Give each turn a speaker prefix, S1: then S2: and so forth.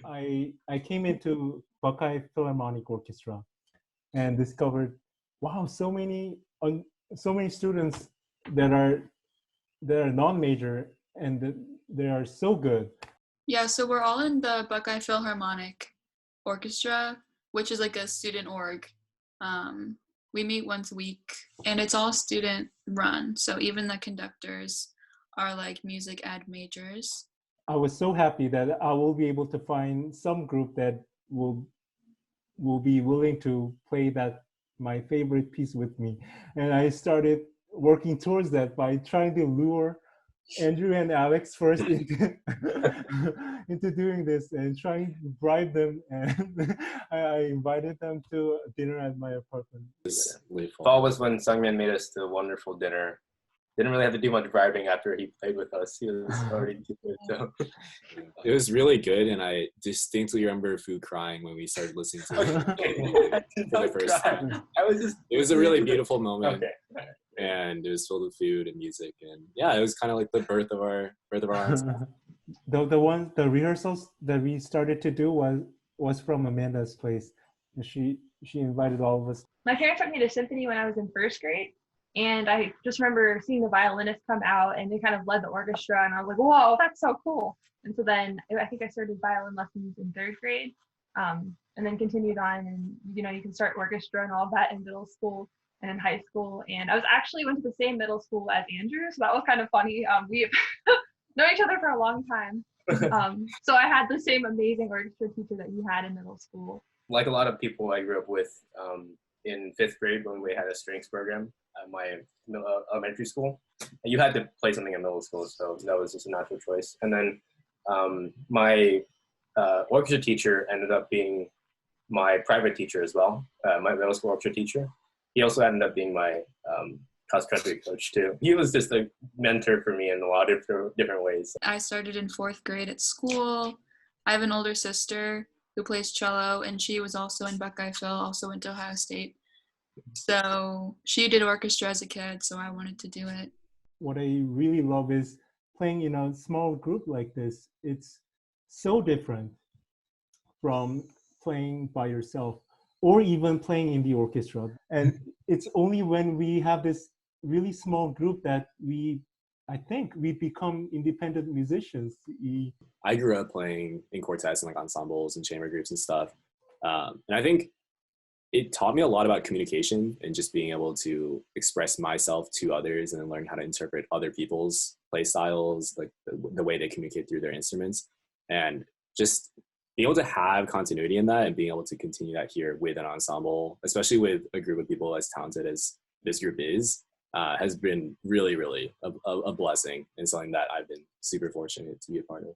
S1: I came into Buckeye Philharmonic Orchestra and discovered, wow, so many students that are non-major and they are so good.
S2: Yeah, so we're all in the Buckeye Philharmonic Orchestra, which is like a student org. We meet once a week, and it's all student run. So even the conductors are like music ed majors.
S1: I was so happy that I will be able to find some group that will be willing to play that my favorite piece with me, and I started working towards that by trying to lure Andrew and Alex first into into doing this and trying to bribe them, and I invited them to dinner at my apartment.
S3: Fall was when Sungmin made us the wonderful dinner. Didn't really have to do much bribing after he played with us. He was already too good. So.
S4: It was really good, and I distinctly remember Fu crying when we started listening to it for the first time. It was a really beautiful moment.
S3: Okay.
S4: And it was filled with food and music, and yeah, it was kind of like the birth of our ensemble.
S1: The rehearsals that we started to do was from Amanda's place. She invited all of us.
S5: My parents took me to symphony when I was in first grade, and I just remember seeing the violinist come out, and they kind of led the orchestra, and I was like, whoa, that's so cool. And so then I think I started violin lessons in third grade, and then continued on, and you can start orchestra and all that in middle school and in high school. And I went to the same middle school as Andrew, so that was kind of funny. We've known each other for a long time. So I had the same amazing orchestra teacher that you had in middle school.
S3: Like a lot of people I grew up with in fifth grade when we had a strings program at my elementary school. You had to play something in middle school, so that was just a natural choice. And then my orchestra teacher ended up being my private teacher as well, my middle school orchestra teacher. He also ended up being my cross-country coach too. He was just a mentor for me in a lot of different ways.
S2: I started in fourth grade at school. I have an older sister who plays cello, and she was also in Buckeye Phil, also went to Ohio State. So she did orchestra as a kid, so I wanted to do it.
S1: What I really love is playing in a small group like this. It's so different from playing by yourself or even playing in the orchestra. And it's only when we have this really small group that I think we become independent musicians.
S4: I grew up playing in quartets and like ensembles and chamber groups and stuff. And I think it taught me a lot about communication and just being able to express myself to others and then learn how to interpret other people's play styles, like the way they communicate through their instruments. And just being able to have continuity in that and being able to continue that here with an ensemble, especially with a group of people as talented as this group is, has been really, really a blessing and something that I've been super fortunate to be a part of.